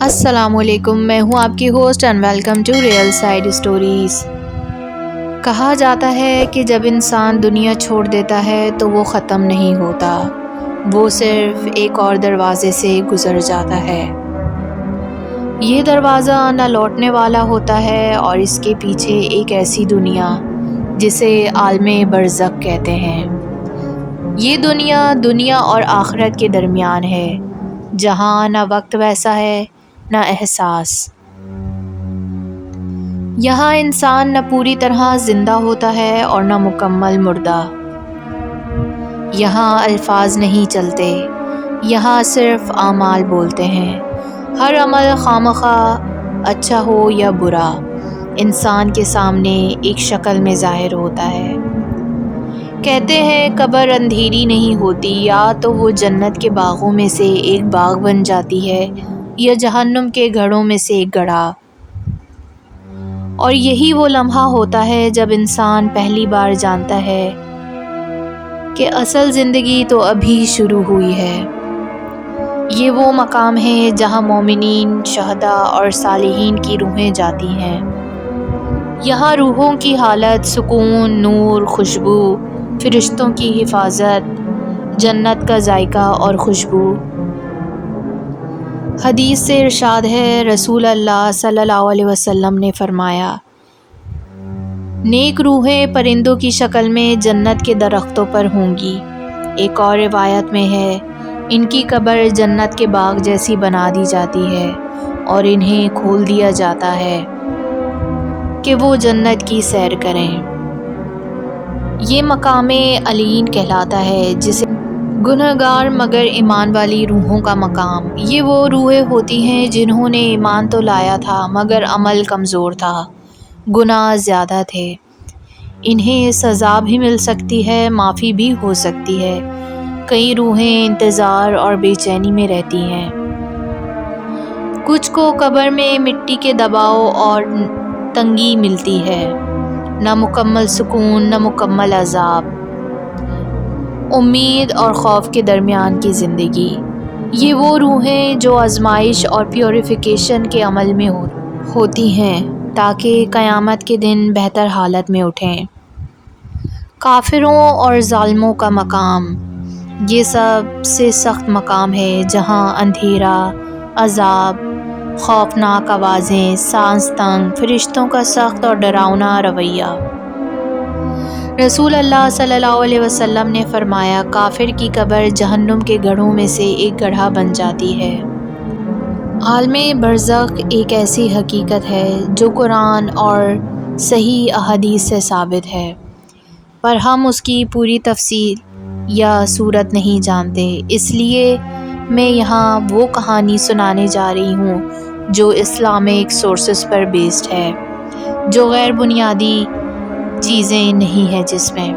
السلام علیکم، میں ہوں آپ کی host and welcome to real side stories. کہا جاتا ہے کہ جب انسان دنیا چھوڑ دیتا ہے تو وہ ختم نہیں ہوتا، وہ صرف ایک اور دروازے سے گزر جاتا ہے۔ یہ دروازہ نہ لوٹنے والا ہوتا ہے اور اس کے پیچھے ایک ایسی دنیا جسے عالم برزخ کہتے ہیں۔ یہ دنیا اور آخرت کے درمیان ہے، جہاں نہ وقت ویسا ہے نہ احساس۔ یہاں انسان نہ پوری طرح زندہ ہوتا ہے اور نہ مکمل مردہ۔ یہاں الفاظ نہیں چلتے، یہاں صرف اعمال بولتے ہیں۔ ہر عمل خواہ اچھا ہو یا برا، انسان کے سامنے ایک شکل میں ظاہر ہوتا ہے۔ کہتے ہیں قبر اندھیری نہیں ہوتی، یا تو وہ جنت کے باغوں میں سے ایک باغ بن جاتی ہے یا جہنم کے گڑھوں میں سے ایک گڑھا۔ اور یہی وہ لمحہ ہوتا ہے جب انسان پہلی بار جانتا ہے کہ اصل زندگی تو ابھی شروع ہوئی ہے۔ یہ وہ مقام ہے جہاں مومنین، شہداء اور صالحین کی روحیں جاتی ہیں۔ یہاں روحوں کی حالت، سکون، نور، خوشبو، فرشتوں کی حفاظت، جنت کا ذائقہ اور خوشبو۔ حدیث سے ارشاد ہے، رسول اللہ صلی اللہ علیہ وسلم نے فرمایا، نیک روحیں پرندوں کی شکل میں جنت کے درختوں پر ہوں گی۔ ایک اور روایت میں ہے، ان کی قبر جنت کے باغ جیسی بنا دی جاتی ہے اور انہیں کھول دیا جاتا ہے کہ وہ جنت کی سیر کریں۔ یہ مقام علیین کہلاتا ہے، جسے گنہگار مگر ایمان والی روحوں کا مقام۔ یہ وہ روحیں ہوتی ہیں جنہوں نے ایمان تو لایا تھا مگر عمل کمزور تھا، گناہ زیادہ تھے۔ انہیں سزا بھی مل سکتی ہے، معافی بھی ہو سکتی ہے۔ کئی روحیں انتظار اور بے چینی میں رہتی ہیں۔ کچھ کو قبر میں مٹی کے دباؤ اور تنگی ملتی ہے، نہ مکمل سکون نہ مکمل عذاب، امید اور خوف کے درمیان کی زندگی۔ یہ وہ روحیں جو آزمائش اور پیوریفیکیشن کے عمل میں ہوتی ہیں تاکہ قیامت کے دن بہتر حالت میں اٹھیں۔ کافروں اور ظالموں کا مقام یہ سب سے سخت مقام ہے، جہاں اندھیرا، عذاب، خوفناک آوازیں، سانس تنگ، فرشتوں کا سخت اور ڈراؤنا رویہ۔ رسول اللہ صلی اللہ علیہ وسلم نے فرمایا، کافر کی قبر جہنم کے گڑھوں میں سے ایک گڑھا بن جاتی ہے۔ عالم برزخ ایک ایسی حقیقت ہے جو قرآن اور صحیح احادیث سے ثابت ہے، پر ہم اس کی پوری تفصیل یا صورت نہیں جانتے۔ اس لیے میں یہاں وہ کہانی سنانے جا رہی ہوں جو اسلامک سورسز پر بیسڈ ہے، جو غیر بنیادی چیزیں نہیں ہیں۔ جس میں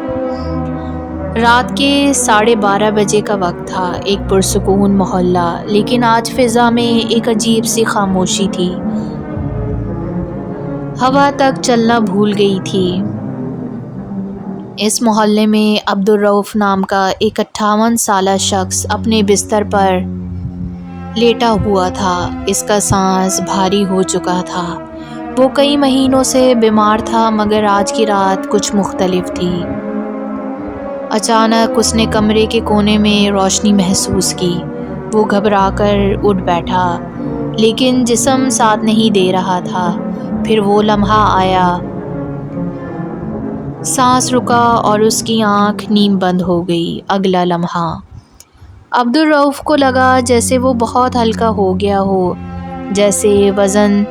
رات کے 12:30 بجے کا وقت تھا، ایک پرسکون محلہ، لیکن آج فضا میں ایک عجیب سی خاموشی تھی۔ ہوا تک چلنا بھول گئی تھی۔ اس محلے میں عبدالرؤف نام کا ایک 58 سالہ شخص اپنے بستر پر لیٹا ہوا تھا۔ اس کا سانس بھاری ہو چکا تھا۔ وہ کئی مہینوں سے بیمار تھا، مگر آج کی رات کچھ مختلف تھی۔ اچانک اس نے کمرے کے کونے میں روشنی محسوس کی۔ وہ گھبرا کر اٹھ بیٹھا، لیکن جسم ساتھ نہیں دے رہا تھا۔ پھر وہ لمحہ آیا، سانس رکا اور اس کی آنکھ نیم بند ہو گئی۔ اگلا لمحہ عبدالرؤف کو لگا جیسے وہ بہت ہلکا ہو گیا ہو، جیسے وزن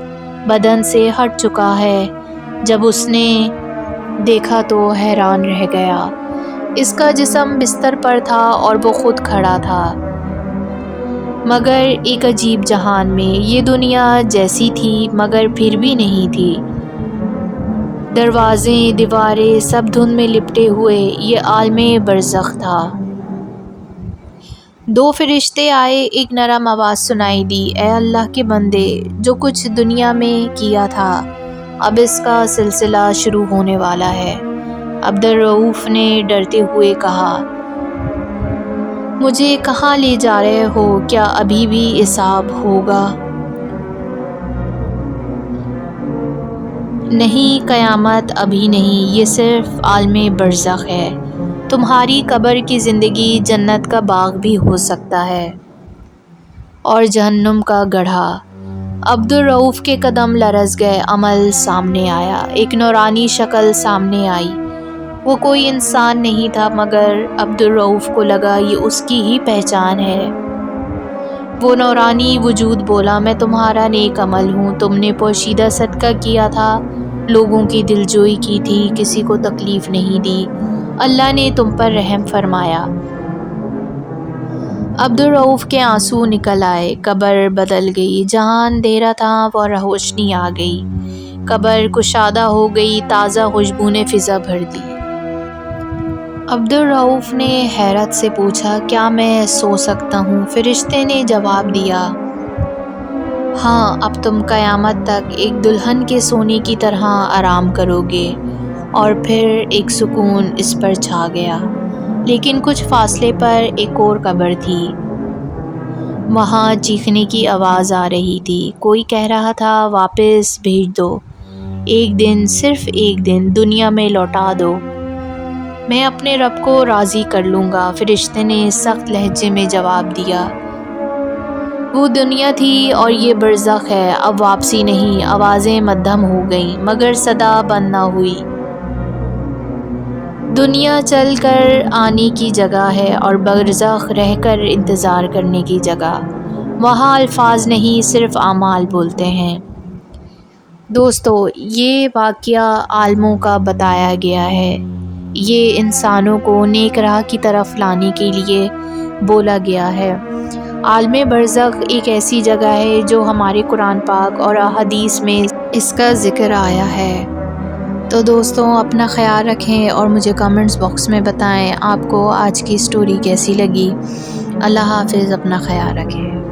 بدن سے ہٹ چکا ہے۔ جب اس نے دیکھا تو حیران رہ گیا۔ اس کا جسم بستر پر تھا اور وہ خود کھڑا تھا، مگر ایک عجیب جہان میں۔ یہ دنیا جیسی تھی مگر پھر بھی نہیں تھی۔ دروازے، دیواریں سب دھند میں لپٹے ہوئے یہ عالم برزخ تھا۔ دو فرشتے آئے، ایک نرم آواز سنائی دی، اے اللہ کے بندے، جو کچھ دنیا میں کیا تھا اب اس کا سلسلہ شروع ہونے والا ہے۔ عبدالرؤف نے ڈرتے ہوئے کہا، مجھے کہاں لے جا رہے ہو؟ کیا ابھی بھی حساب ہوگا؟ نہیں، قیامت ابھی نہیں، یہ صرف عالم برزخ ہے۔ تمہاری قبر کی زندگی جنت کا باغ بھی ہو سکتا ہے اور جہنم کا گڑھا۔ عبدالرؤف کے قدم لرز گئے، عمل سامنے آیا، ایک نورانی شکل سامنے آئی۔ وہ کوئی انسان نہیں تھا، مگر عبدالرؤف کو لگا یہ اس کی ہی پہچان ہے۔ وہ نورانی وجود بولا، میں تمہارا نیک عمل ہوں، تم نے پوشیدہ صدقہ کیا تھا، لوگوں کی دلجوئی کی تھی، کسی کو تکلیف نہیں دی، اللہ نے تم پر رحم فرمایا۔ عبدالرؤف کے آنسو نکل آئے، قبر بدل گئی، جہاں اندھیرا تھا وہ روشنی آ گئی، قبر کشادہ ہو گئی، تازہ خوشبو نے فضا بھر دی۔ عبدالرؤف نے حیرت سے پوچھا، کیا میں سو سکتا ہوں؟ فرشتے نے جواب دیا، ہاں، اب تم قیامت تک ایک دلہن کے سونے کی طرح آرام کرو گے۔ اور پھر ایک سکون اس پر چھا گیا۔ لیکن کچھ فاصلے پر ایک اور قبر تھی، وہاں چیخنے کی آواز آ رہی تھی، کوئی کہہ رہا تھا، واپس بھیج دو، ایک دن، صرف ایک دن دنیا میں لوٹا دو، میں اپنے رب کو راضی کر لوں گا۔ فرشتے نے سخت لہجے میں جواب دیا، وہ دنیا تھی اور یہ برزخ ہے، اب واپسی نہیں۔ آوازیں مدھم ہو گئیں، مگر صدا بند نہ ہوئی۔ دنیا چل کر آنے کی جگہ ہے اور برزخ رہ کر انتظار کرنے کی جگہ۔ وہاں الفاظ نہیں، صرف اعمال بولتے ہیں۔ دوستو، یہ واقعہ عالموں کا بتایا گیا ہے، یہ انسانوں کو نیک راہ کی طرف لانے کے لیے بولا گیا ہے۔ عالم برزخ ایک ایسی جگہ ہے جو ہمارے قرآن پاک اور احادیث میں اس کا ذکر آیا ہے۔ تو دوستوں، اپنا خیال رکھیں اور مجھے کمنٹس باکس میں بتائیں آپ کو آج کی سٹوری کیسی لگی۔ اللہ حافظ، اپنا خیال رکھیں۔